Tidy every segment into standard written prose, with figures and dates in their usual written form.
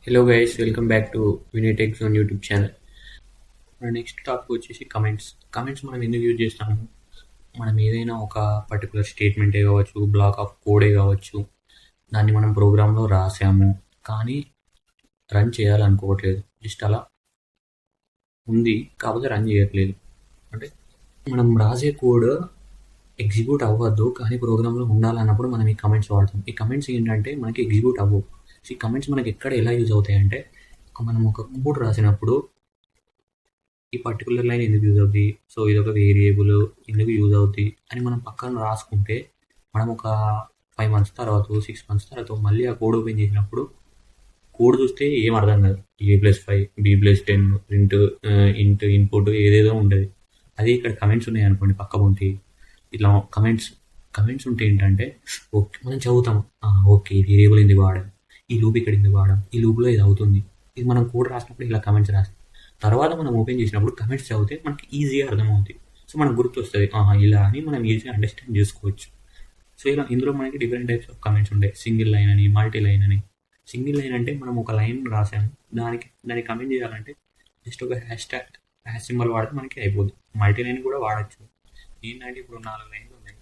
Hello guys, welcome back to Vinitech zone YouTube channel. మన next topic వచ్చేసి comments మనం ఎందుకు యూజ్ చేస్తాము? మనం ఏదైనా ఒక పర్టికులర్ స్టేట్మెంటే కావచ్చు, బ్లాక్ ఆఫ్ కోడే కావచ్చు, దాన్ని మనం ప్రోగ్రాంలో రాసాము, కానీ రన్ చేయాలనుకోవట్లేదు. జస్ట్ అలా ఉంది, కాకపోతే రన్ చేయట్లేదు. అంటే మనం రాసే కోడ్ ఎగ్జిక్యూట్ అవ్వద్దు, కానీ ప్రోగ్రాంలో ఉండాలన్నప్పుడు మనం ఈ కమెంట్స్ వాడతాం. ఈ కమెంట్స్ ఏంటంటే మనకి ఎగ్జిక్యూట్ అవ్వవు. ఈ కమెంట్స్ మనకి ఎక్కడ ఎలా యూజ్ అవుతాయంటే, మనం ఒక కోడ్ రాసినప్పుడు ఈ పర్టికులర్ లైన్ ఎందుకు యూజ్ అవుతుంది, సో ఇదొక వేరియబుల్ ఎందుకు యూజ్ అవుతుంది అని మనం పక్కన రాసుకుంటే, మనం ఒక 5 months తర్వాత 6 months తర్వాత మళ్ళీ ఆ కోడ్ ఓపెన్ చేసినప్పుడు కోడ్ చూస్తే ఏం అర్థం కాదు. a+5 b+10 ఇంట్ ఇన్పుట్ ఏదేదో ఉంటుంది. అదే ఇక్కడ కమెంట్స్ ఉన్నాయి అనుకోండి, పక్క పొంటి ఇట్లా కమెంట్స్ ఉంటే ఏంటంటే ఓకే మనం చదువుతాం, ఓకే ఈ వేరియబుల్ ఎందుకు వాడాం, ఈ లూప్ ఇక్కడ ఎందుకు వాడాం, ఈ లూప్లో ఇది అవుతుంది. ఇది మనం కోడ్ రాసినప్పుడు ఇలా కమెంట్స్ రాస్తాం. తర్వాత మనం ఓపెన్ చేసినప్పుడు కమెంట్స్ చదివితే మనకి ఈజీగా అర్థమవుతుంది. సో మనకు గుర్తు వస్తుంది, ఇలా అని మనం ఈజీగా అండర్స్టాండ్ చేసుకోవచ్చు. సో ఇందులో మనకి డిఫరెంట్ టైప్స్ ఆఫ్ కమెంట్స్ ఉంటాయి. సింగిల్ లైన్ అని, మల్టీ లైన్ అని. సింగిల్ లైన్ అంటే మనం ఒక లైన్ రాసాము, దానికి కమెంట్ చేయాలంటే జస్ట్ ఒక హ్యాష్ సింబల్ వాడితే మనకి అయిపోద్ది. మల్టీ లైన్ కూడా వాడచ్చు. ఏంటంటే ఇప్పుడు 4 లైన్లు ఉన్నాయి,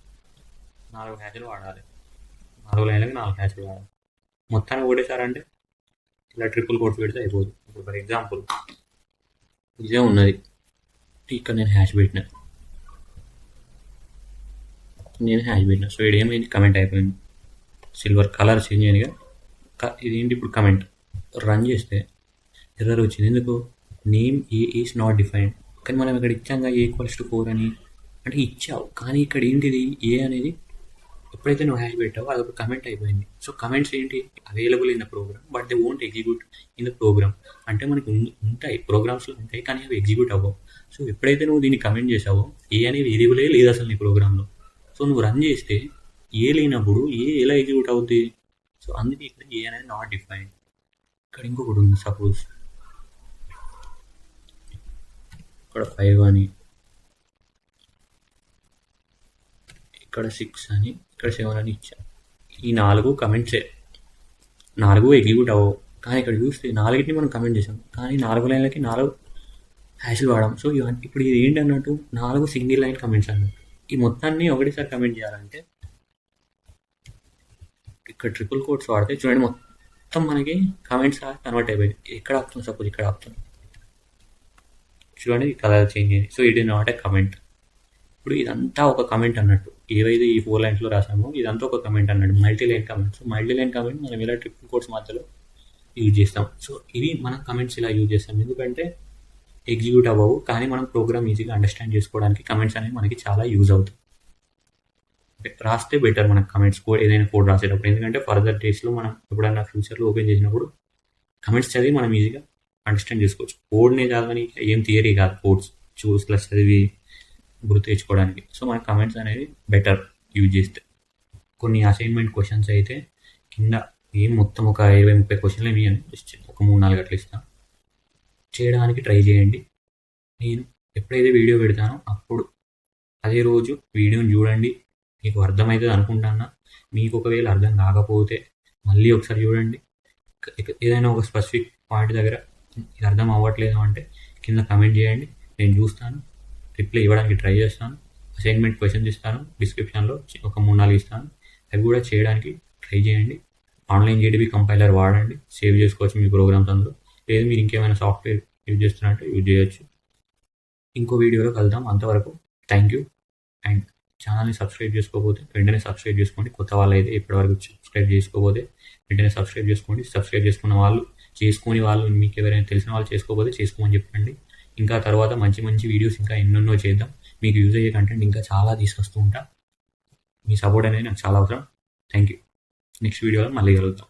4 హ్యాష్లు వాడాలి. 4 లైన్లకి 4 హ్యాష్లు వాడాలి. మొత్తాన్ని ఒకటేసారంటే ఇలా ట్రిపుల్ కోట్స్ పెడితే అయిపోదు. ఇప్పుడు ఫర్ ఎగ్జాంపుల్ ఇదే ఉన్నది, ఇక్కడ నేను హ్యాష్ పెట్టిన, సో ఇది ఏమైంది, కమెంట్ అయిపోయింది. సిల్వర్ కలర్ చేంజ్ అయ్యిందిగా. ఇదేంటి ఇప్పుడు కమెంట్ రన్ చేస్తే ఎర్రర్ వచ్చింది. ఎందుకు? Name A is not defined. కానీ మనం ఇక్కడ ఇచ్చాంగా a=4 అని, అంటే ఇచ్చావు, కానీ ఇక్కడ ఏంటిది ఏ అనేది ఎప్పుడైతే నువ్వు హ్యాష్ పెట్టావో అదొక కమెంట్ అయిపోయింది. సో కమెంట్స్ ఏంటి, available in the program but they won't execute in the program. అంటే మనకి ఉంటాయి, ప్రోగ్రామ్స్లో ఉంటాయి, కానీ అవి ఎగ్జిక్యూట్ అవ్వవు. సో ఎప్పుడైతే నువ్వు దీన్ని కమెంట్ చేసావో ఏ అనే వేరియబులే లేదు అసలు నీ ప్రోగ్రాంలో. సో నువ్వు రన్ చేస్తే ఏ లేనప్పుడు ఏ ఎలా ఎగ్జిక్యూట్ అవుతుంది? సో అందుకే ఇక్కడ ఏ అనేది నాట్ డిఫైన్డ్. ఇక్కడ ఇంకొకటి ఉంది, సపోజ్ ఇక్కడ 5 అని, ఇక్కడ 6 అని, ఇక్కడ 7 అని ఇచ్చాను. ఈ 4 కమెంట్సే, 4 ఎగ్జిక్యూట్ అవ్వవు. కానీ ఇక్కడ చూస్తే 4ని మనం కమెంట్ చేసాం, కానీ 4 లైన్లకి 4 హ్యాష్లు వాడాం. సో ఇప్పుడు ఇది ఏంటి అన్నట్టు, 4 సింగిల్ లైన్ కమెంట్స్ అన్నట్టు. ఈ మొత్తాన్ని ఒకటేసారి కమెంట్ చేయాలంటే ఇక్కడ ట్రిపుల్ కోట్స్ వాడితే చూడండి, మొత్తం మనకి కమెంట్స్ కన్వర్ట్ అయిపోయింది. ఎక్కడ ఆపుతాం, సపోజ్ ఇక్కడ ఆపుతాం, చూడండి కలర్ చేంజ్ అయింది. So it is not a comment. ఇప్పుడు ఇదంతా ఒక కమెంట్ అన్నట్టు. ఏవైతే ఈ 4 లైన్స్లో రాసామో ఇదంతా ఒక కమెంట్ అన్నట్టు, multi line comment. So multi line comment మనం ఇలా ట్రిపుల్ కోట్స్ మధ్యలో యూజ్ చేస్తాం. సో ఇవి మన కమెంట్స్ ఇలా యూజ్ చేస్తాం, ఎందుకంటే ఎగ్జిక్యూట్ అవ్వవు, కానీ మనం ప్రోగ్రామ్ ఈజీగా అండర్స్టాండ్ చేసుకోవడానికి కమెంట్స్ అనేవి మనకి చాలా యూజ్ అవుతాయి. రాస్తే బెటర్ మనకు కమెంట్స్, ఏదైనా కోడ్ రాసేటప్పుడు. ఎందుకంటే ఫర్దర్ డేస్లో మనం ఎప్పుడైనా ఫ్యూచర్లో ఓపెన్ చేసినప్పుడు కమెంట్స్ చదివి మనం ఈజీగా అండర్స్టాండ్ చేసుకోవచ్చు. కోడ్నే చదవని ఏం థియరీ కాదు, కోడ్స్ చూస్ ప్లస్ చదివి గుర్తు తెచ్చుకోవడానికి. సో మన కమెంట్స్ అనేది బెటర్ యూజ్ చేస్తే. కొన్ని అసైన్మెంట్ క్వశ్చన్స్ అయితే కింద ఏం మొత్తం ఒక 20-30 క్వశ్చన్లు ఏమి అని జస్ట్ ఒక 3-4 అట్లా ఇస్తాను, చేయడానికి ట్రై చేయండి. నేను ఎప్పుడైతే వీడియో పెడతానో అప్పుడు అదే రోజు వీడియోని చూడండి, మీకు అర్థమవుతుంది అనుకుంటున్నా. మీకు ఒకవేళ అర్థం కాకపోతే మళ్ళీ ఒకసారి చూడండి. ఏదైనా ఒక స్పెసిఫిక్ పాయింట్ దగ్గర ఇది అర్థం అవ్వట్లేదు అంటే కింద కమెంట్ చేయండి, నేను చూస్తాను, రిప్లై ఇవ్వడానికి ట్రై చేస్తాను. అసైన్మెంట్ క్వశ్చన్స్ ఇస్తాను, డిస్క్రిప్షన్లో ఒక 3-4 ఇస్తాను, అవి కూడా చేయడానికి ట్రై చేయండి. ఆన్లైన్ JDB కంపైలర్ వాడండి, సేవ్ చేసుకోవచ్చు మీ ప్రోగ్రామ్స్ అందులో. లేదు మీరు ఇంకేమైనా సాఫ్ట్వేర్ యూజ్ చేస్తున్నారంటే యూజ్ చేయొచ్చు. ఇంకో వీడియోలో కలుద్దాం. అంతవరకు థ్యాంక్ యూ. అండ్ ఛానల్ని సబ్స్క్రైబ్ చేసుకోకపోతే వెంటనే సబ్స్క్రైబ్ చేసుకోండి. కొత్త వాళ్ళు అయితే ఇప్పటివరకు సబ్స్క్రైబ్ చేసుకోకపోతే వెంటనే సబ్స్క్రైబ్ చేసుకోండి. సబ్స్క్రైబ్ చేసుకున్న వాళ్ళు, చేసుకుని వాళ్ళు, మీకు ఎవరైనా తెలిసిన వాళ్ళు చేసుకోకపోతే చేసుకోమని చెప్పండి. ఇంకా తర్వాత మంచి మంచి వీడియోస్ ఇంకా ఎన్నెన్నో చేద్దాం. మీకు యూజ్ అయ్యే కంటెంట్ ఇంకా చాలా తీసుకొస్తూ ఉంటా. మీ సపోర్ట్ అనేది నాకు చాలా అవసరం. Thank you. నెక్స్ట్ వీడియోలో మళ్ళీ కలుద్దాం.